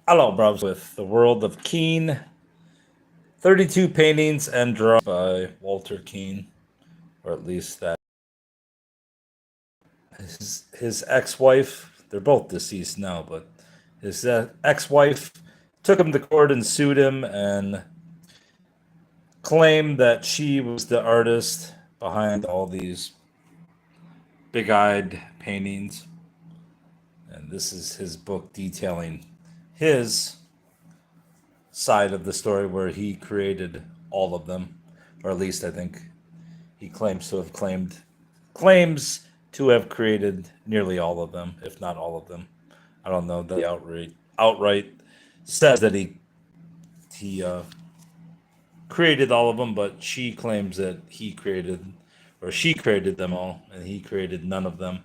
Hello, bros, with the world of Keane, 32 paintings and drawings by Walter Keane, or at least that his ex-wife. They're both deceased now, but his ex-wife took him to court and sued him and claimed that she was the artist behind all these big-eyed paintings. And this is his book detailing his side of the story where he created all of them, or at least I think he claims to have created nearly all of them, if not all of them. I don't know that he outright says that he created all of them, but she claims that he created or she created them all, and he created none of them.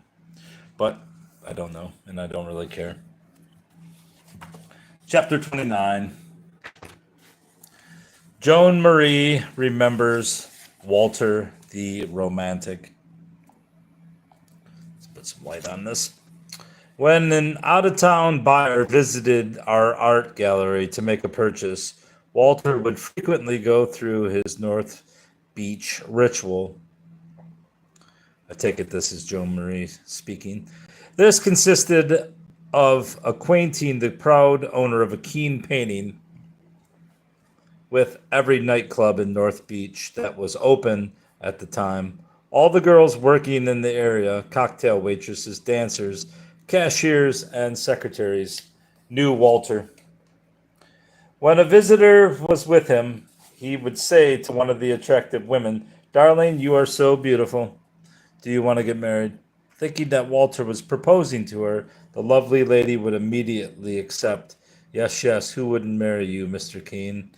But I don't know, and I don't really care. Chapter 29. Joan Marie remembers Walter the Romantic. Let's put some light on this. When an out-of-town buyer visited our art gallery to make a purchase, Walter would frequently go through his North Beach ritual. I take it this is Joan Marie speaking. This consisted of acquainting the proud owner of a Keane painting with every nightclub in North Beach that was open at the time. All the girls working in the area, cocktail waitresses, dancers, cashiers, and secretaries, knew Walter. When a visitor was with him, he would say to one of the attractive women, "Darling, you are so beautiful. Do you want to get married?" Thinking that Walter was proposing to her, the lovely lady would immediately accept. "Yes, yes, who wouldn't marry you, Mr. Keane?"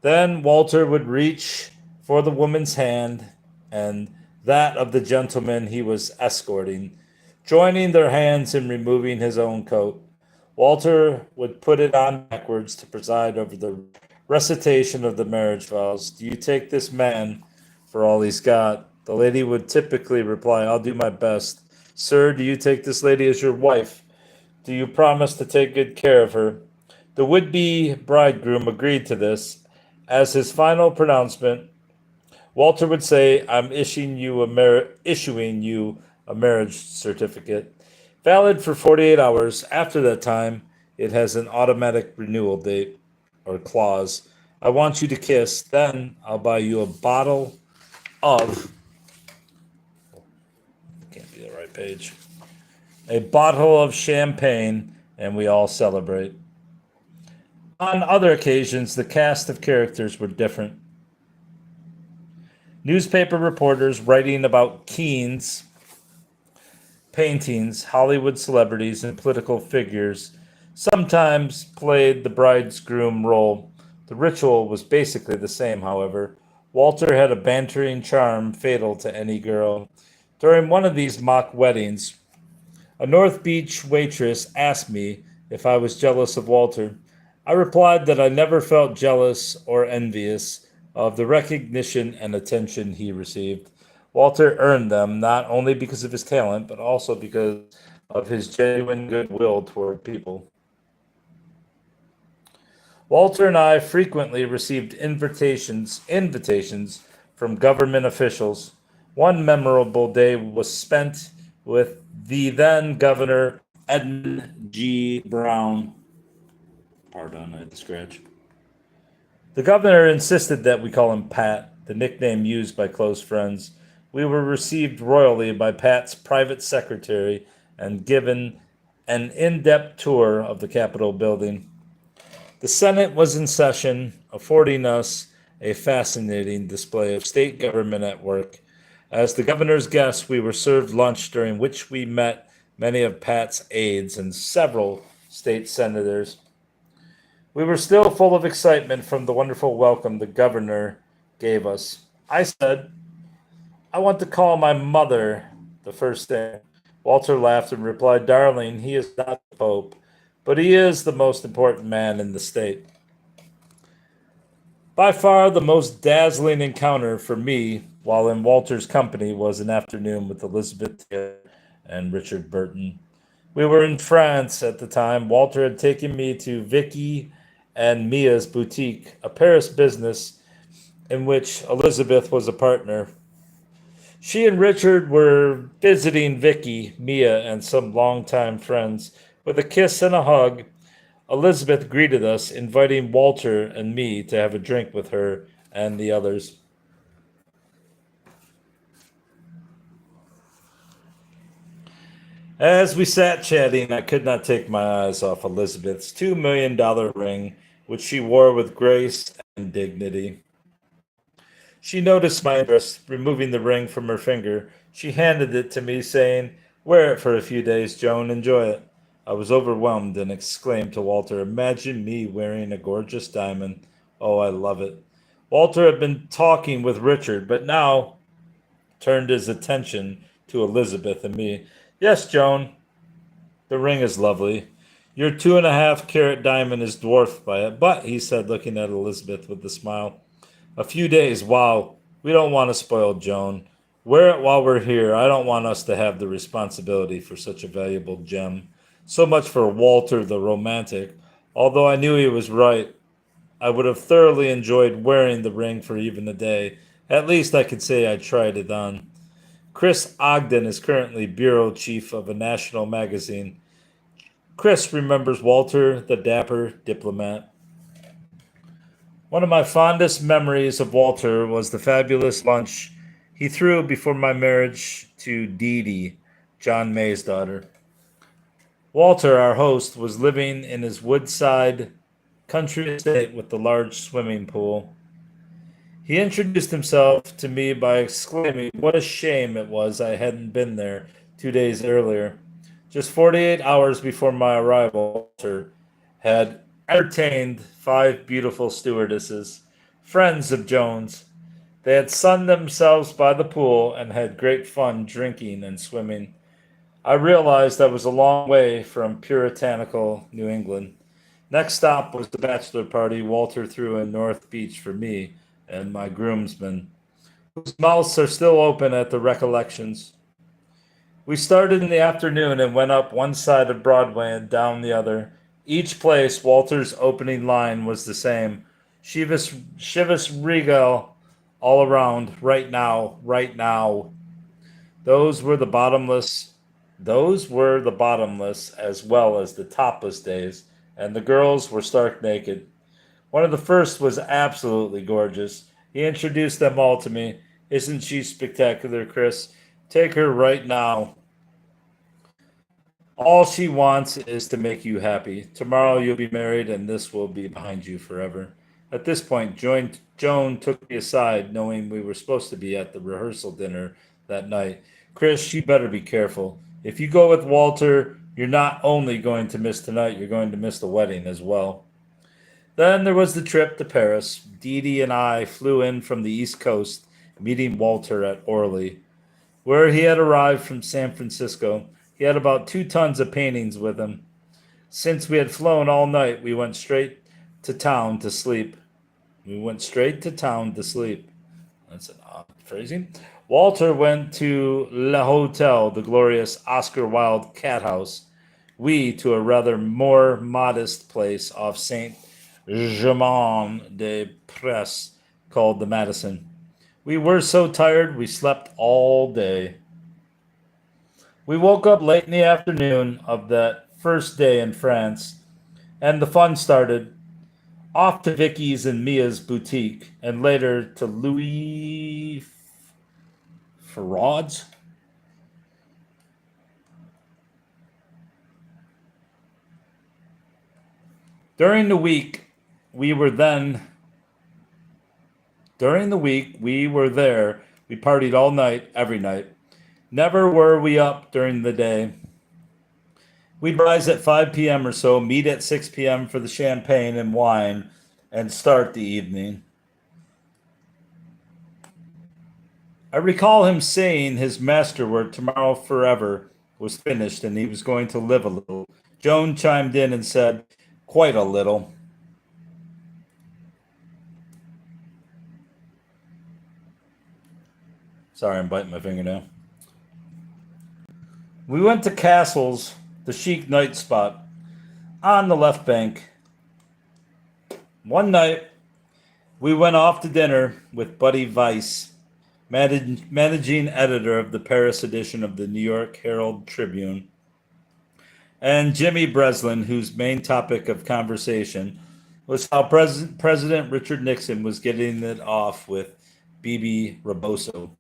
Then Walter would reach for the woman's hand and that of the gentleman he was escorting, joining their hands in removing his own coat. Walter would put it on backwards to preside over the recitation of the marriage vows. "Do you take this man for all he's got?" The lady would typically reply, "I'll do my best." "Sir, do you take this lady as your wife? Do you promise to take good care of her?" The would-be bridegroom agreed to this. As his final pronouncement, Walter would say, "I'm issuing you a marriage certificate, valid for 48 hours. After that time, it has an automatic renewal date or clause. I want you to kiss. Then I'll buy you a bottle of, can't be the right page, a bottle of champagne, and we all celebrate." On other occasions, the cast of characters were different. Newspaper reporters writing about Keane's paintings, Hollywood celebrities, and political figures sometimes played the bridegroom role. The ritual was basically the same, however. Walter had a bantering charm fatal to any girl. During one of these mock weddings, a North Beach waitress asked me if I was jealous of Walter. I replied that I never felt jealous or envious of the recognition and attention he received. Walter earned them not only because of his talent, but also because of his genuine goodwill toward people. Walter and I frequently received invitations from government officials. One memorable day was spent with the then Governor Edmund G. Brown. Pardon, I had to scratch. The governor insisted that we call him Pat, the nickname used by close friends. We were received royally by Pat's private secretary and given an in-depth tour of the Capitol building. The Senate was in session, affording us a fascinating display of state government at work. As the governor's guests, we were served lunch, during which we met many of Pat's aides and several state senators. We were still full of excitement from the wonderful welcome the governor gave us. I said, "I want to call my mother the first thing." Walter laughed and replied, "Darling, he is not the Pope, but he is the most important man in the state." By far the most dazzling encounter for me while in Walter's company was an afternoon with Elizabeth Taylor and Richard Burton. We were in France at the time. Walter had taken me to Vicky and Mia's boutique, a Paris business in which Elizabeth was a partner. She and Richard were visiting Vicky, Mia, and some longtime friends. With a kiss and a hug, Elizabeth greeted us, inviting Walter and me to have a drink with her and the others. As we sat chatting, I could not take my eyes off Elizabeth's $2 million ring, which she wore with grace and dignity. She noticed my interest, removing the ring from her finger. She handed it to me, saying, "Wear it for a few days, Joan. Enjoy it." I was overwhelmed and exclaimed to Walter, "Imagine me wearing a gorgeous diamond. Oh, I love it." Walter had been talking with Richard, but now turned his attention to Elizabeth and me. "Yes, Joan, the ring is lovely. Your 2.5 carat diamond is dwarfed by it, but," he said, looking at Elizabeth with a smile, "a few days, wow. We don't want to spoil Joan. Wear it while we're here. I don't want us to have the responsibility for such a valuable gem." So much for Walter the romantic. Although I knew he was right, I would have thoroughly enjoyed wearing the ring for even a day. At least I could say I tried it on. Chris Ogden is currently bureau chief of a national magazine. Chris remembers Walter, the dapper diplomat. One of my fondest memories of Walter was the fabulous lunch he threw before my marriage to Dee Dee, John May's daughter. Walter, our host, was living in his woodside country estate with the large swimming pool. He introduced himself to me by exclaiming what a shame it was I hadn't been there 2 days earlier. Just 48 hours before my arrival, Walter had entertained 5 beautiful stewardesses, friends of Joan's. They had sunned themselves by the pool and had great fun drinking and swimming. I realized I was a long way from puritanical New England. Next stop was the bachelor party Walter threw in North Beach for me and my groomsmen, whose mouths are still open at the recollections. We started in the afternoon and went up one side of Broadway and down the other. Each place, Walter's opening line was the same: Chivas Regal all around, right now, right now. Those were the bottomless, those were the bottomless as well as the topless days, and the girls were stark naked. One of the first was absolutely gorgeous. He introduced them all to me. "Isn't she spectacular, Chris? Take her right now. All she wants is to make you happy. Tomorrow you'll be married, and this will be behind you forever." At this point, Joan took me aside, knowing we were supposed to be at the rehearsal dinner that night. "Chris, you better be careful. If you go with Walter, you're not only going to miss tonight, you're going to miss the wedding as well." Then there was the trip to Paris. Dee Dee and I flew in from the East Coast, meeting Walter at Orly, where he had arrived from San Francisco. He had about 2 tons of paintings with him. Since we had flown all night, we went straight to town to sleep. We went straight to town to sleep. That's an odd phrasing. Walter went to Le Hotel, the glorious Oscar Wilde cat house. We to a rather more modest place off Saint Germain des Prés called the Madison. We were so tired we slept all day. We woke up late in the afternoon of that first day in France, and the fun started. Off to Vicky's and Mia's boutique, and later to Louis Farrod's. During the week, we were then. During the week, we were there. We partied all night, every night. Never were we up during the day. We'd rise at 5 p.m. or so, meet at 6 p.m. for the champagne and wine, and start the evening. I recall him saying his masterwork, Tomorrow Forever, was finished and he was going to live a little. Joan chimed in and said, "Quite a little." Sorry, I'm biting my fingernail. We went to castles the chic night spot on the left bank. One night, we went off to dinner with Buddy Weiss, managing editor of the Paris edition of the New York Herald Tribune, and Jimmy Breslin, whose main topic of conversation was how President Richard Nixon was getting it off with Bibi Raboso,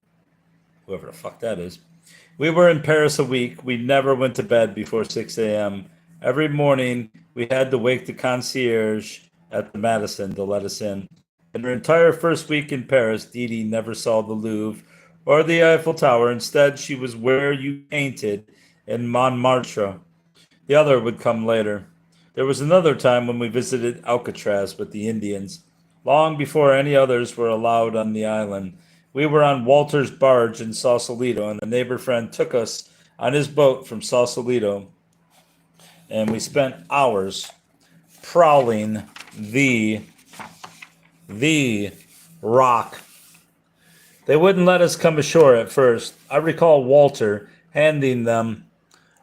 whoever the fuck that is. We were in Paris a week. We never went to bed before 6 a.m. Every morning, we had to wake the concierge at the Madison to let us in. In her entire first week in Paris, Dee Dee never saw the Louvre or the Eiffel Tower. Instead, she was where you painted in Montmartre. The other would come later. There was another time when we visited Alcatraz with the Indians, long before any others were allowed on the island. We were on Walter's barge in Sausalito, and a neighbor friend took us on his boat from Sausalito, and we spent hours prowling the rock. They wouldn't let us come ashore at first. I recall Walter handing them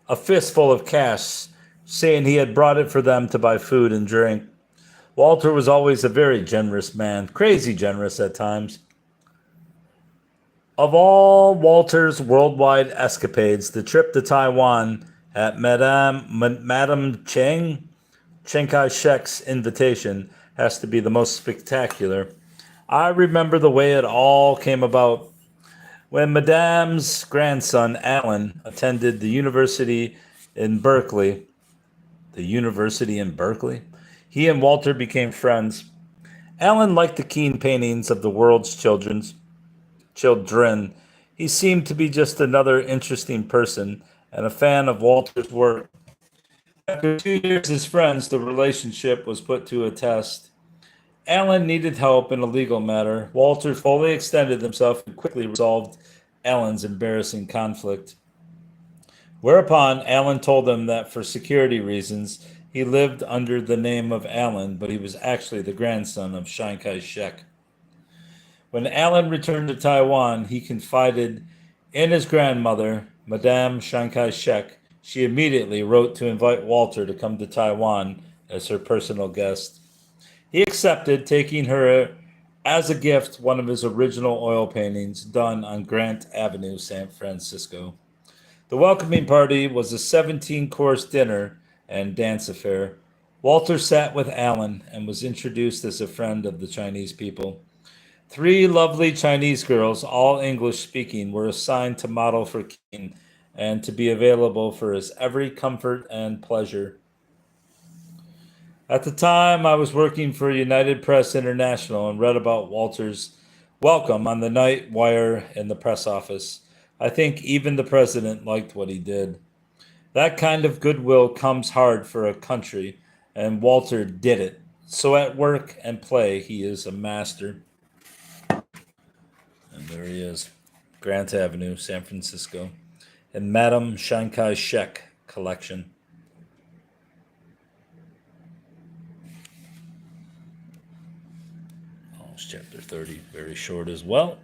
a fistful of cash, saying he had brought it for them to buy food and drink. Walter was always a very generous man, crazy generous at times. Of all Walter's worldwide escapades, the trip to Taiwan at Madame Chiang Kai-shek's invitation has to be the most spectacular. I remember the way it all came about. When Madame's grandson, Alan, attended the university in Berkeley, he and Walter became friends. Alan liked the Keane paintings of the world's children. He seemed to be just another interesting person and a fan of Walter's work. After 2 years as friends, the relationship was put to a test. Alan needed help in a legal matter. Walter fully extended himself and quickly resolved Alan's embarrassing conflict. Whereupon Alan told him that for security reasons, he lived under the name of Alan, but he was actually the grandson of Chiang Kai-shek. When Alan returned to Taiwan, he confided in his grandmother, Madame Chiang Kai-shek. She immediately wrote to invite Walter to come to Taiwan as her personal guest. He accepted, taking her as a gift one of his original oil paintings done on Grant Avenue, San Francisco. The welcoming party was a 17-course dinner and dance affair. Walter sat with Alan and was introduced as a friend of the Chinese people. 3 lovely Chinese girls, all English speaking, were assigned to model for Keane and to be available for his every comfort and pleasure. At the time, I was working for United Press International and read about Walter's welcome on the night wire in the press office. I think even the president liked what he did. That kind of goodwill comes hard for a country, and Walter did it. So at work and play, he is a master. And there he is, Grant Avenue, San Francisco, and Madame Chiang Kai-shek collection. Oh, it's chapter 30, very short as well.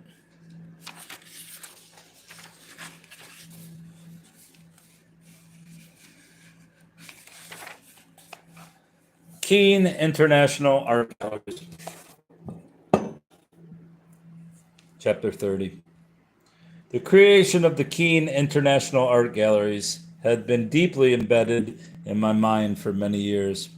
Keane International Art Galleries. Chapter 30. The creation of the Keane International Art Galleries had been deeply embedded in my mind for many years.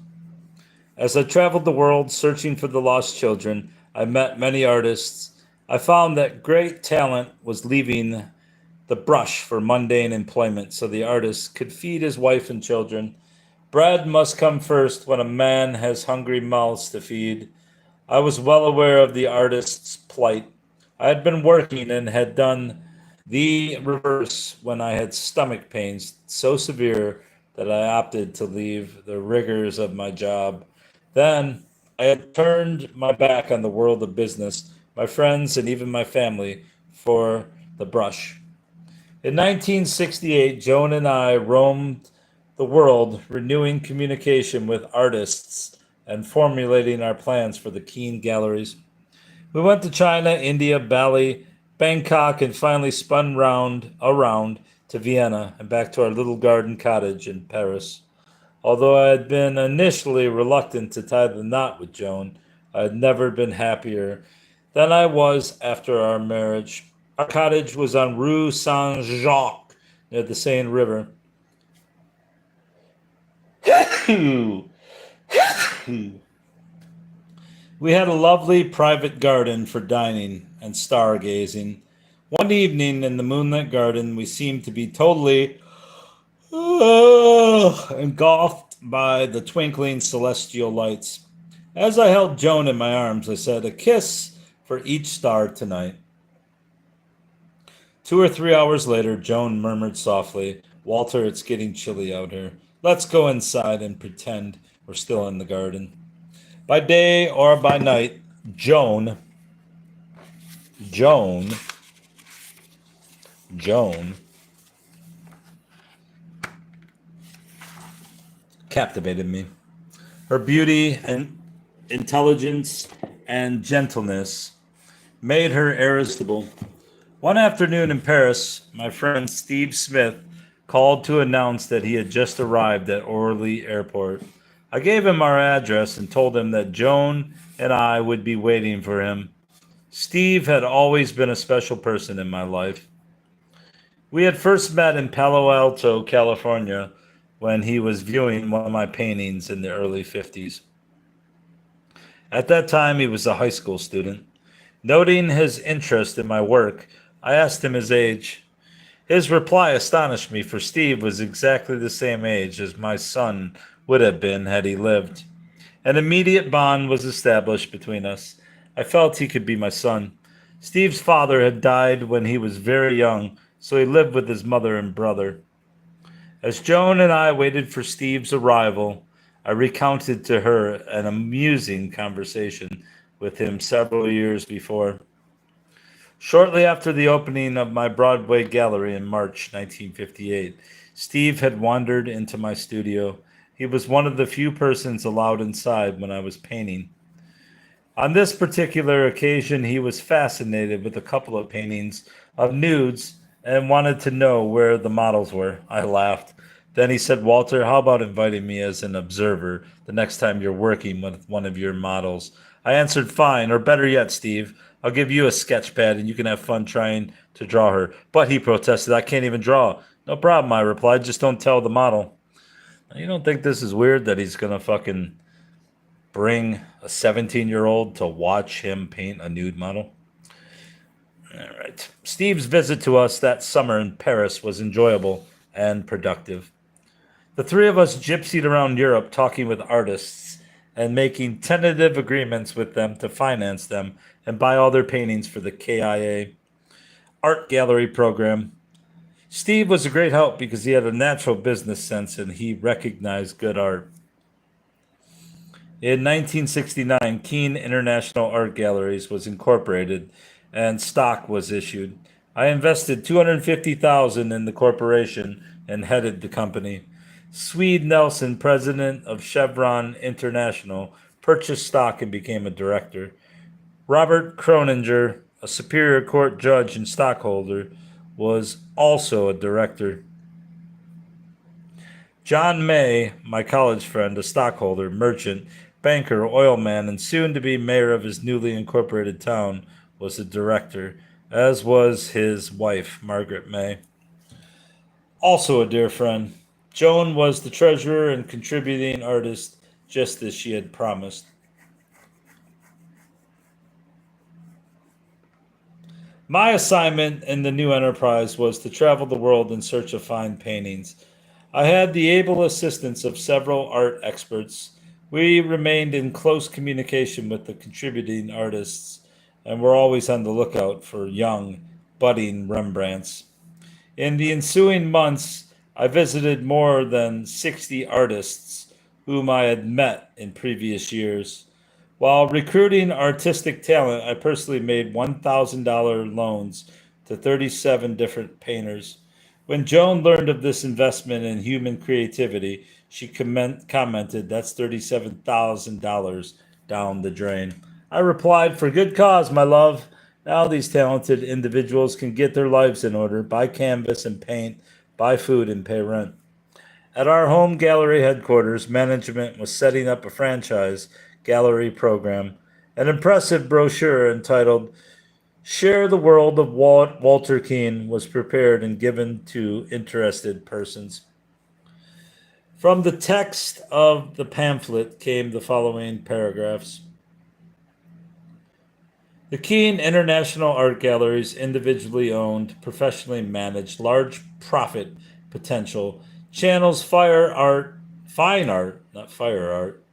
As I traveled the world searching for the lost children, I met many artists. I found that great talent was leaving the brush for mundane employment so the artist could feed his wife and children. Bread must come first when a man has hungry mouths to feed. I was well aware of the artist's plight. I had been working and had done the reverse when I had stomach pains so severe that I opted to leave the rigors of my job. Then I had turned my back on the world of business, my friends, and even my family for the brush. In 1968, Joan and I roamed the world, renewing communication with artists and formulating our plans for the Keane galleries. We went to China, India, Bali, Bangkok, and finally spun around to Vienna and back to our little garden cottage in Paris. Although I had been initially reluctant to tie the knot with Joan, I had never been happier than I was after our marriage. Our cottage was on Rue Saint Jacques near the Seine River. We had a lovely private garden for dining and stargazing. One evening in the moonlit garden, we seemed to be totally engulfed by the twinkling celestial lights. As I held Joan in my arms, I said, "A kiss for each star tonight." 2 or 3 hours later, Joan murmured softly, "Walter, it's getting chilly out here. Let's go inside and pretend we're still in the garden." By day or by night, Joan, Joan captivated me. Her beauty and intelligence and gentleness made her irresistible. One afternoon in Paris, my friend Steve Smith called to announce that he had just arrived at Orly Airport. I gave him our address and told him that Joan and I would be waiting for him. Steve had always been a special person in my life. We had first met in Palo Alto, California, when he was viewing one of my paintings in the early 50s. At that time, he was a high school student. Noting his interest in my work, I asked him his age. His reply astonished me, for Steve was exactly the same age as my son would have been had he lived. An immediate bond was established between us. I felt he could be my son. Steve's father had died when he was very young, so he lived with his mother and brother. As Joan and I waited for Steve's arrival, I recounted to her an amusing conversation with him several years before. Shortly after the opening of my Broadway gallery in March 1958, Steve had wandered into my studio. He was one of the few persons allowed inside when I was painting. On this particular occasion, he was fascinated with a couple of paintings of nudes and wanted to know where the models were. I laughed. Then he said, "Walter, how about inviting me as an observer the next time you're working with one of your models?" I answered, "Fine, or better yet, Steve, I'll give you a sketch pad and you can have fun trying to draw her." But he protested, "I can't even draw." "No problem," I replied, "just don't tell the model." Now, you don't think this is weird that he's going to fucking bring a 17-year-old to watch him paint a nude model? All right. Steve's visit to us that summer in Paris was enjoyable and productive. The three of us gypsied around Europe talking with artists and making tentative agreements with them to finance them and buy all their paintings for the KIA art gallery program. Steve was a great help because he had a natural business sense and he recognized good art. In 1969, Keane International Art Galleries was incorporated and stock was issued. I invested $250,000 in the corporation and headed the company. Swede Nelson, president of Chevron International, purchased stock and became a director. Robert Croninger, a Superior Court judge and stockholder, was also a director. John May, my college friend, a stockholder, merchant, banker, oilman, and soon to be mayor of his newly incorporated town, was a director, as was his wife, Margaret May. Also a dear friend. Joan was the treasurer and contributing artist, just as she had promised. My assignment in the new enterprise was to travel the world in search of fine paintings. I had the able assistance of several art experts. We remained in close communication with the contributing artists and were always on the lookout for young, budding Rembrandts. In the ensuing months, I visited more than 60 artists whom I had met in previous years. While recruiting artistic talent, I personally made $1,000 loans to 37 different painters. When Joan learned of this investment in human creativity, she commented, "That's $37,000 down the drain." I replied, "For good cause, my love. Now these talented individuals can get their lives in order, buy canvas and paint, buy food, and pay rent. At our home gallery headquarters, management was setting up a franchise gallery program. An impressive brochure entitled Share the World of Walter Keane was prepared and given to interested persons. From the text of the pamphlet came the following paragraphs. The Keane International Art Galleries, individually owned, professionally managed, large profit potential, channels fine art, not fire art,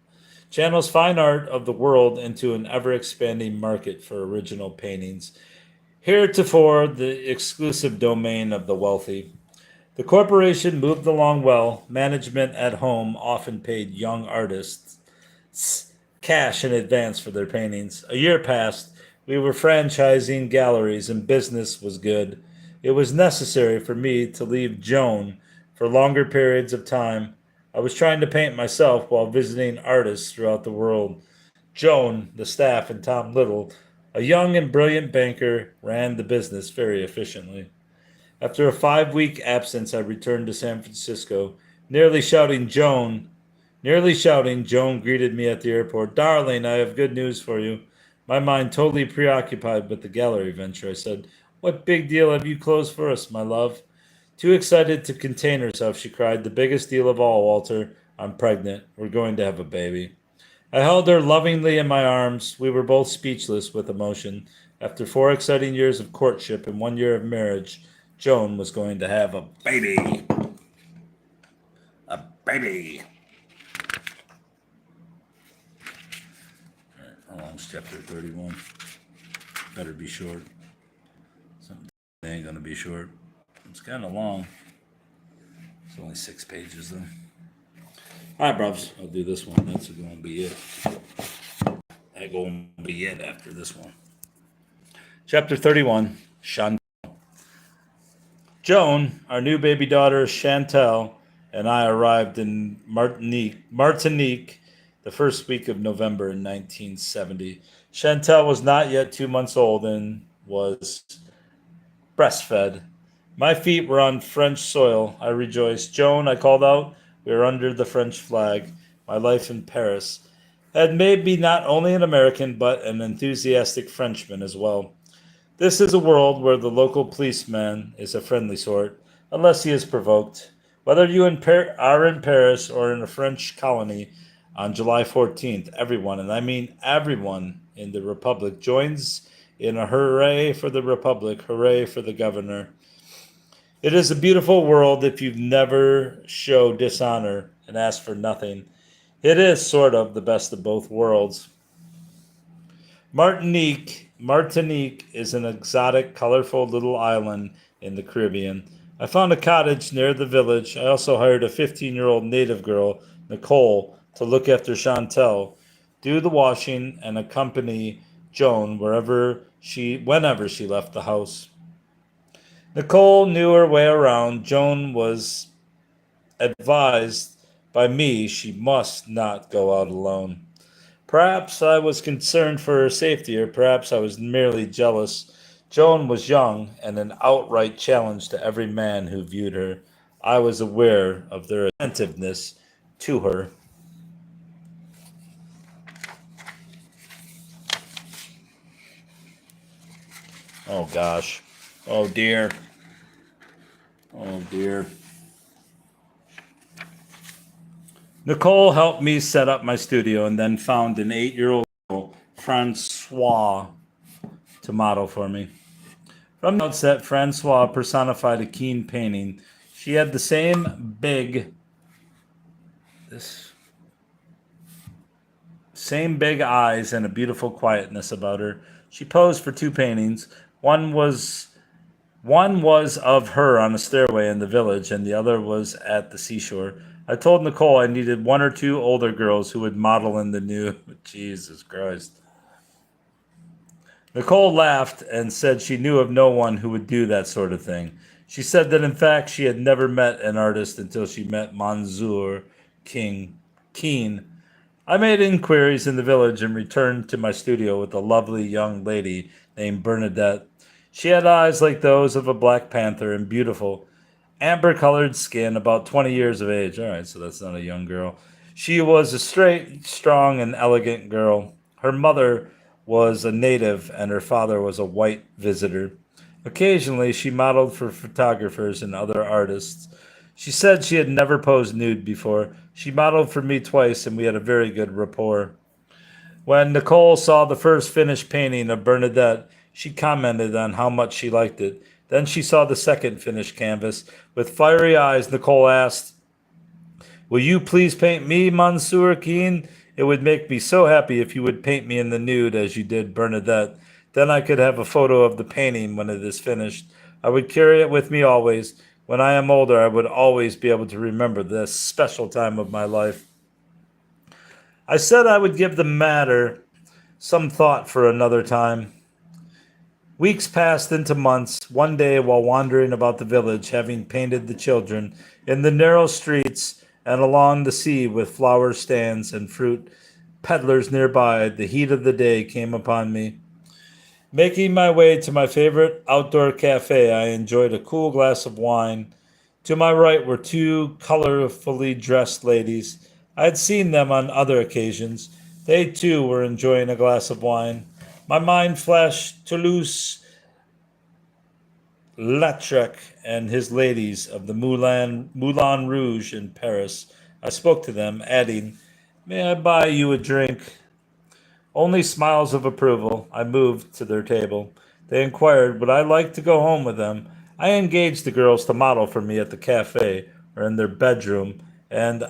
channels fine art of the world into an ever expanding market for original paintings, heretofore the exclusive domain of the wealthy. The corporation moved along well. Management at home often paid young artists cash in advance for their paintings. A year passed. We were franchising galleries and business was good. It was necessary for me to leave Joan for longer periods of time. I was trying to paint myself while visiting artists throughout the world. Joan, the staff, and Tom Little, a young and brilliant banker, ran the business very efficiently. After a 5-week absence, I returned to San Francisco, nearly shouting. Joan greeted me at the airport. Darling, I have good news for you. My mind totally preoccupied with the gallery venture, I said. What big deal have you closed for us, my love? Too excited to contain herself, she cried. The biggest deal of all, Walter. I'm pregnant. We're going to have a baby. I held her lovingly in my arms. We were both speechless with emotion. After 4 exciting years of courtship and 1 year of marriage, Joan was going to have a baby. A baby. How long's chapter 31? Better be short. Something ain't going to be short. It's kind of long. It's only 6 pages, though. All right, bruvs. I'll do this one. That's going to be it. That's going to be it after this one. Chapter 31. Chantal. Joan, our new baby daughter, Chantal, and I arrived in Martinique the first week of November in 1970. Chantal was not yet 2 months old and was breastfed. My feet were on French soil. I rejoiced. Joan, I called out, we are under the French flag. My life in Paris had made me not only an American, but an enthusiastic Frenchman as well. This is a world where the local policeman is a friendly sort, unless he is provoked. Whether you are in Paris or in a French colony on July 14th, everyone, and I mean everyone in the Republic, joins in a hooray for the Republic, hooray for the governor. It is a beautiful world if you never show dishonor and ask for nothing. It is sort of the best of both worlds. Martinique is an exotic, colorful little island in the Caribbean. I found a cottage near the village. I also hired a 15-year-old native girl, Nicole, to look after Chantal, do the washing, and accompany Joan whenever she left the house. Nicole knew her way around. Joan was advised by me she must not go out alone. Perhaps I was concerned for her safety, or perhaps I was merely jealous. Joan was young and an outright challenge to every man who viewed her. I was aware of their attentiveness to her. Oh gosh. Oh dear. Oh dear. Nicole helped me set up my studio and then found an 8-year-old girl, Francois, to model for me. From the outset, Francois personified a Keane painting. She had the same big eyes and a beautiful quietness about her. She posed for 2 paintings. One was of her on a stairway in the village, and the other was at the seashore. I told Nicole I needed 1 or 2 older girls who would model in the new... Jesus Christ. Nicole laughed and said she knew of no one who would do that sort of thing. She said that, in fact, she had never met an artist until she met Monsieur Keane. I made inquiries in the village and returned to my studio with a lovely young lady named Bernadette. She had eyes like those of a black panther and beautiful. amber colored skin, about 20 years of age. All right, so that's not a young girl. She was a straight, strong, and elegant girl. Her mother was a native, and her father was a white visitor. Occasionally, she modeled for photographers and other artists. She said she had never posed nude before. She modeled for me twice, and we had a very good rapport. When Nicole saw the first finished painting of Bernadette, she commented on how much she liked it. Then she saw the second finished canvas. With fiery eyes, Nicole asked, "Will you please paint me, Monsieur Keane? It would make me so happy if you would paint me in the nude as you did Bernadette. Then I could have a photo of the painting when it is finished. I would carry it with me always. When I am older, I would always be able to remember this special time of my life." I said I would give the matter some thought for another time. Weeks passed into months. One day, while wandering about the village, having painted the children in the narrow streets and along the sea with flower stands and fruit peddlers nearby, the heat of the day came upon me. Making my way to my favorite outdoor cafe, I enjoyed a cool glass of wine. To my right were two colorfully dressed ladies. I had seen them on other occasions. They too were enjoying a glass of wine. My mind flashed Toulouse Lautrec and his ladies of the Moulin Rouge in Paris. I spoke to them, adding, "May I buy you a drink?" Only smiles of approval. I moved to their table. They inquired, would I like to go home with them? I engaged the girls to model for me at the cafe or in their bedroom, and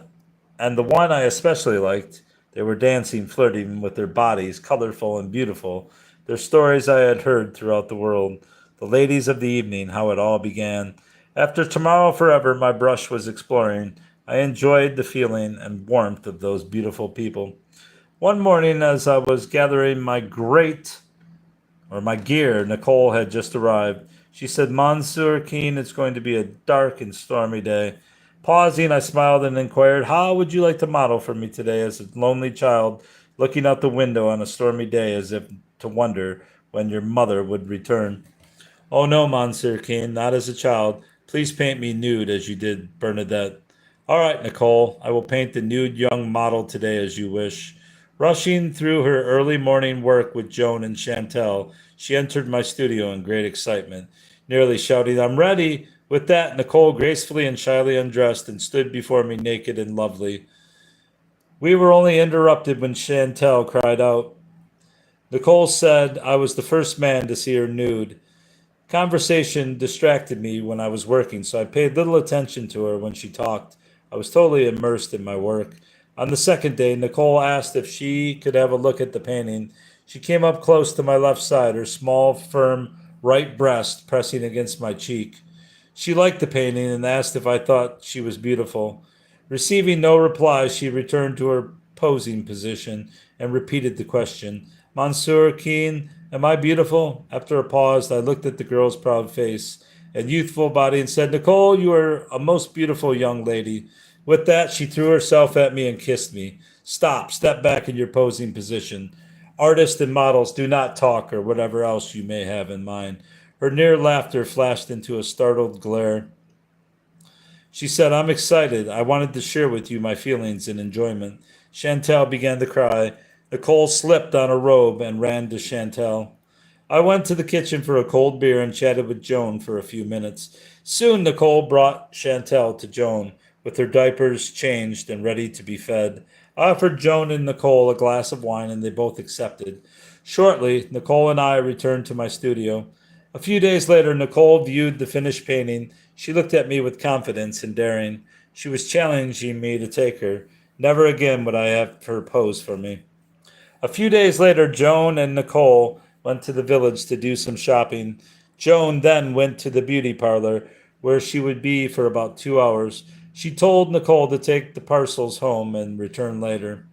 the one I especially liked, they were dancing, flirting with their bodies, colorful and beautiful. Their stories I had heard throughout the world. The ladies of the evening, how it all began. After Tomorrow Forever, my brush was exploring. I enjoyed the feeling and warmth of those beautiful people. One morning, as I was gathering my gear, Nicole had just arrived. She said, "Monsieur Keane, it's going to be a dark and stormy day." Pausing, I smiled and inquired, "How would you like to model for me today?" As a lonely child looking out the window on a stormy day, as if to wonder when your mother would return. "Oh no, Monsieur Keane, not as a child. Please paint me nude as you did Bernadette." "All right, Nicole, I will paint the nude young model today as you wish." Rushing through her early morning work with Joan and Chantel, she entered my studio in great excitement, nearly shouting, "I'm ready!" With that, Nicole gracefully and shyly undressed and stood before me naked and lovely. We were only interrupted when Chantel cried out. Nicole said I was the first man to see her nude. Conversation distracted me when I was working, so I paid little attention to her when she talked. I was totally immersed in my work. On the second day, Nicole asked if she could have a look at the painting. She came up close to my left side, her small, firm right breast pressing against my cheek. She liked the painting and asked if I thought she was beautiful. Receiving no reply, she returned to her posing position and repeated the question. "Monsieur Keane, am I beautiful?" After a pause, I looked at the girl's proud face and youthful body and said, "Nicole, you are a most beautiful young lady." With that, she threw herself at me and kissed me. "Stop, step back in your posing position. Artists and models do not talk or whatever else you may have in mind." Her near laughter flashed into a startled glare. She said, "I'm excited. I wanted to share with you my feelings and enjoyment." Chantel began to cry. Nicole slipped on a robe and ran to Chantel. I went to the kitchen for a cold beer and chatted with Joan for a few minutes. Soon Nicole brought Chantel to Joan, with her diapers changed and ready to be fed. I offered Joan and Nicole a glass of wine and they both accepted. Shortly, Nicole and I returned to my studio. A few days later, Nicole viewed the finished painting. She looked at me with confidence and daring. She was challenging me to take her. Never again would I have her pose for me. A few days later, Joan and Nicole went to the village to do some shopping. Joan then went to the beauty parlor, where she would be for about 2 hours. She told Nicole to take the parcels home and return later.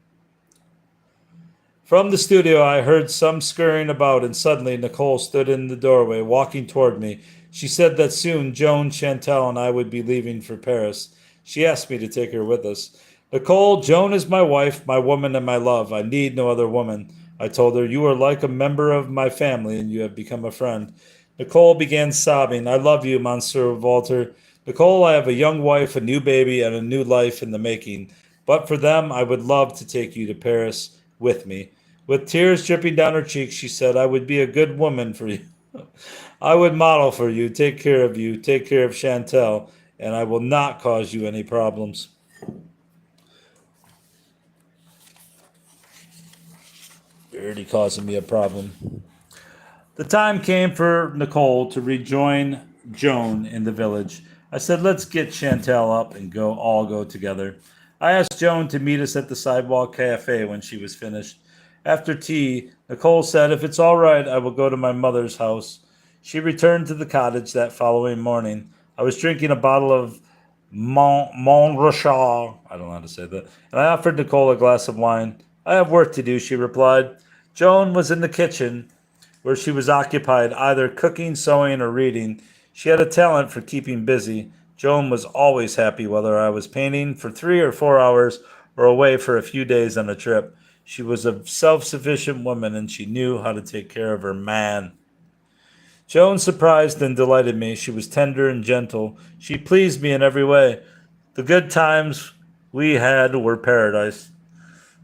From the studio, I heard some scurrying about, and suddenly Nicole stood in the doorway, walking toward me. She said that soon Joan, Chantel, and I would be leaving for Paris. She asked me to take her with us. "Nicole, Joan is my wife, my woman, and my love. I need no other woman." I told her, "You are like a member of my family, and you have become a friend." Nicole began sobbing. "I love you, Monsieur Walter. Nicole, I have a young wife, a new baby, and a new life in the making. But for them, I would love to take you to Paris with me. With tears dripping down her cheeks, she said, I would be a good woman for you. I would model for you, take care of Chantel, and I will not cause you any problems. You're already causing me a problem. The time came for Nicole to rejoin Joan in the village. I said, let's get Chantel up and go together. I asked Joan to meet us at the sidewalk cafe when she was finished. After tea, Nicole said, if it's all right, I will go to my mother's house. She returned to the cottage that following morning. I was drinking a bottle of Montrachal. I don't know how to say that. And I offered Nicole a glass of wine. I have work to do, she replied. Joan was in the kitchen where she was occupied either cooking, sewing, or reading. She had a talent for keeping busy. Joan was always happy whether I was painting for 3 or 4 hours or away for a few days on a trip. She was a self sufficient woman and she knew how to take care of her man. Joan surprised and delighted me. She was tender and gentle. She pleased me in every way. The good times we had were paradise.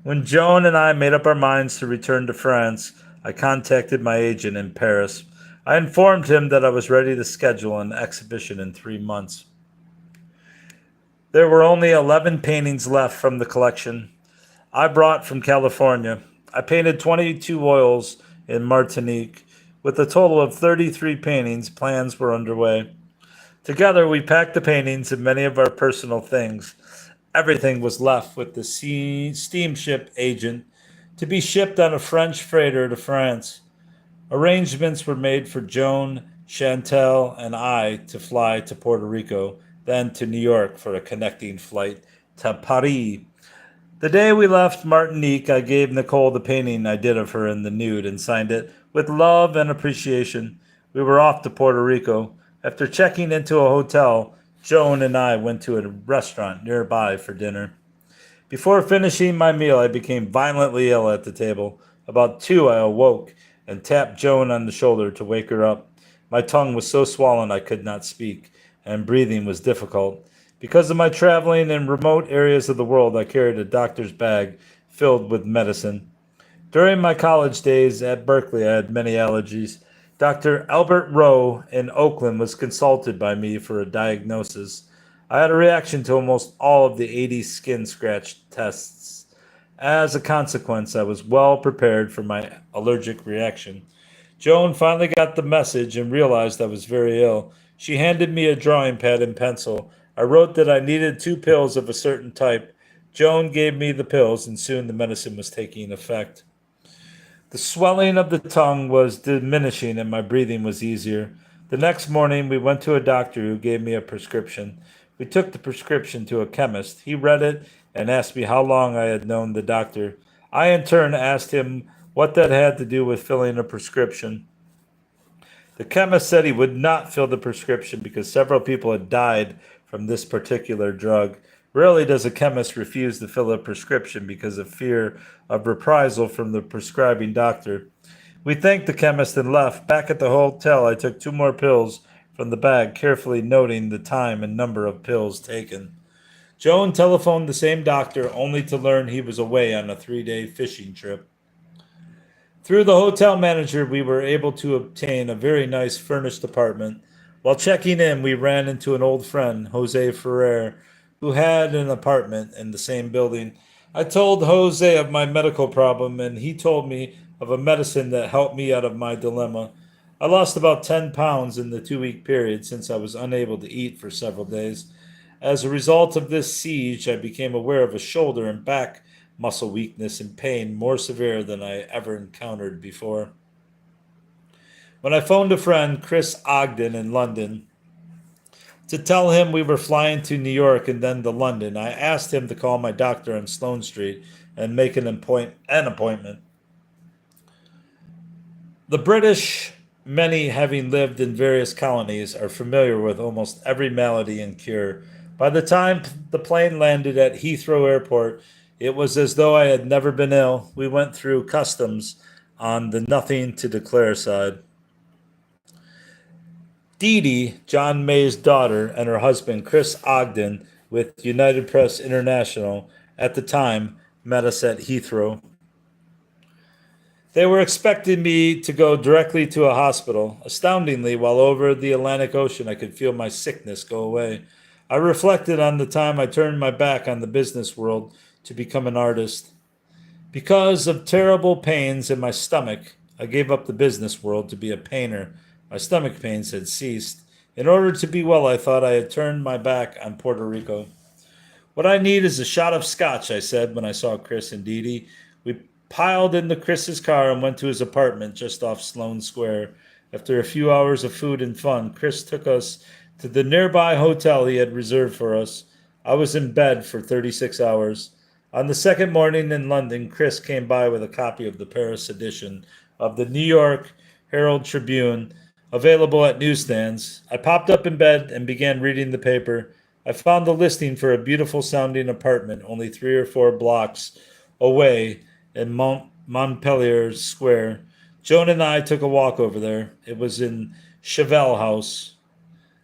When Joan and I made up our minds to return to France, I contacted my agent in Paris. I informed him that I was ready to schedule an exhibition in 3 months. There were only 11 paintings left from the collection I brought from California. I painted 22 oils in Martinique. With a total of 33 paintings, plans were underway. Together, we packed the paintings and many of our personal things. Everything was left with the steamship agent to be shipped on a French freighter to France. Arrangements were made for Joan, Chantel, and I to fly to Puerto Rico, then to New York for a connecting flight to Paris. The day we left Martinique, I gave Nicole the painting I did of her in the nude and signed it with love and appreciation. We were off to Puerto Rico. After checking into a hotel, Joan and I went to a restaurant nearby for dinner. Before finishing my meal, I became violently ill at the table. About 2, I awoke and tapped Joan on the shoulder to wake her up. My tongue was so swollen I could not speak, and breathing was difficult. Because of my traveling in remote areas of the world, I carried a doctor's bag filled with medicine. During my college days at Berkeley, I had many allergies. Dr. Albert Rowe in Oakland was consulted by me for a diagnosis. I had a reaction to almost all of the 80 skin scratch tests. As a consequence, I was well prepared for my allergic reaction. Joan finally got the message and realized I was very ill. She handed me a drawing pad and pencil. I wrote that I needed 2 pills of a certain type. Joan gave me the pills, and soon the medicine was taking effect. The swelling of the tongue was diminishing and my breathing was easier. The next morning, we went to a doctor who gave me a prescription. We took the prescription to a chemist. He read it and asked me how long I had known the doctor. I, in turn, asked him what that had to do with filling a prescription. The chemist said he would not fill the prescription because several people had died from this particular drug. Rarely does a chemist refuse to fill a prescription because of fear of reprisal from the prescribing doctor. We thanked the chemist and left. Back at the hotel, I took 2 more pills from the bag, carefully noting the time and number of pills taken. Joan telephoned the same doctor only to learn he was away on a 3-day fishing trip. Through the hotel manager, we were able to obtain a very nice furnished apartment. While checking in, we ran into an old friend, Jose Ferrer, who had an apartment in the same building. I told Jose of my medical problem, and he told me of a medicine that helped me out of my dilemma. I lost about 10 pounds in the 2 week period since I was unable to eat for several days. As a result of this siege, I became aware of a shoulder and back muscle weakness and pain more severe than I ever encountered before. When I phoned a friend, Chris Ogden, in London, to tell him we were flying to New York and then to London, I asked him to call my doctor on Sloane Street and make an appointment. The British, many having lived in various colonies, are familiar with almost every malady and cure. By the time the plane landed at Heathrow Airport, it was as though I had never been ill. We went through customs on the nothing to declare side. Dee Dee, John May's daughter, and her husband, Chris Ogden, with United Press International, at the time, met us at Heathrow. They were expecting me to go directly to a hospital. Astoundingly, while over the Atlantic Ocean, I could feel my sickness go away. I reflected on the time I turned my back on the business world to become an artist. Because of terrible pains in my stomach, I gave up the business world to be a painter. My stomach pains had ceased. In order to be well, I thought I had turned my back on Puerto Rico. What I need is a shot of scotch, I said when I saw Chris and Dee Dee. We piled into Chris's car and went to his apartment just off Sloane Square. After a few hours of food and fun, Chris took us to the nearby hotel he had reserved for us. I was in bed for 36 hours. On the second morning in London, Chris came by with a copy of the Paris edition of the New York Herald Tribune, available at newsstands. I popped up in bed and began reading the paper. I found a listing for a beautiful sounding apartment only 3 or 4 blocks away in Montpellier Square. Joan and I took a walk over there. It was in Cheval House.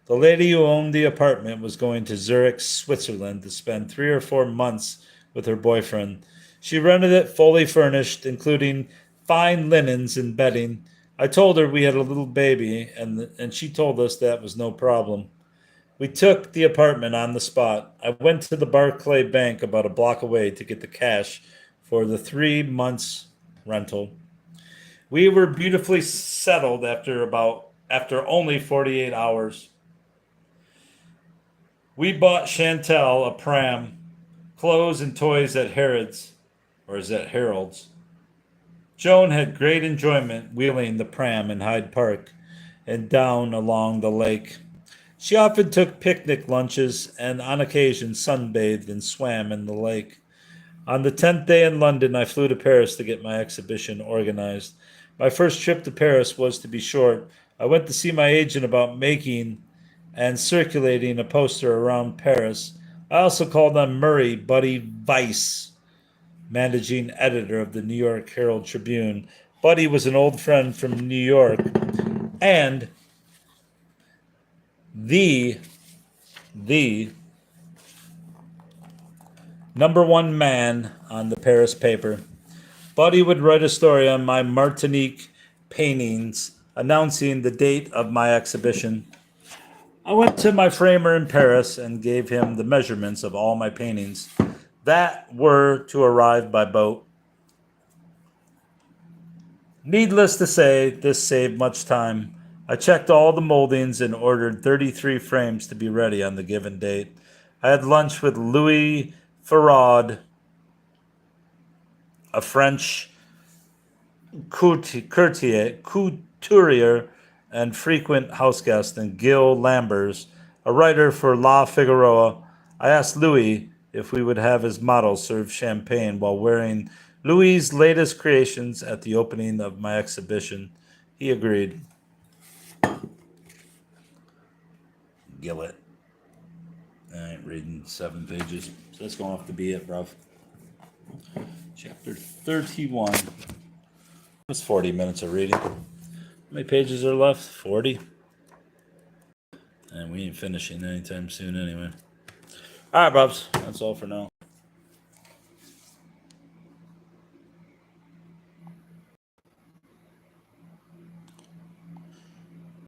The lady who owned the apartment was going to Zurich, Switzerland to spend 3 or 4 months with her boyfriend. She rented it fully furnished, including fine linens and bedding. I told her we had a little baby, and she told us that was no problem. We took the apartment on the spot. I went to the Barclay Bank about a block away to get the cash for the 3 months rental. We were beautifully settled after only 48 hours. We bought Chantel a pram, clothes and toys at Harrods, or is that Harold's? Joan had great enjoyment wheeling the pram in Hyde Park and down along the lake. She often took picnic lunches and on occasion sunbathed and swam in the lake. On the 10th day in London, I flew to Paris to get my exhibition organized. My first trip to Paris was to be short. I went to see my agent about making and circulating a poster around Paris. I also called on Murray Buddy Weiss, managing editor of the New York Herald Tribune. Buddy was an old friend from New York and the #1 man on the Paris paper. Buddy would write a story on my Martinique paintings announcing the date of my exhibition. I went to my framer in Paris and gave him the measurements of all my paintings that were to arrive by boat. Needless to say, this saved much time. I checked all the moldings and ordered 33 frames to be ready on the given date. I had lunch with Louis Farad, a French couturier and frequent houseguest, and Gil Lambers, a writer for La Figaro. I asked Louis if we would have his model serve champagne while wearing Louis's latest creations at the opening of my exhibition. He agreed. Gillet. I ain't reading 7 pages, so that's going to have to be it, bruv. Chapter 31. That's 40 minutes of reading. How many pages are left? 40. And we ain't finishing anytime soon anyway. All right, Bubs. That's all for now.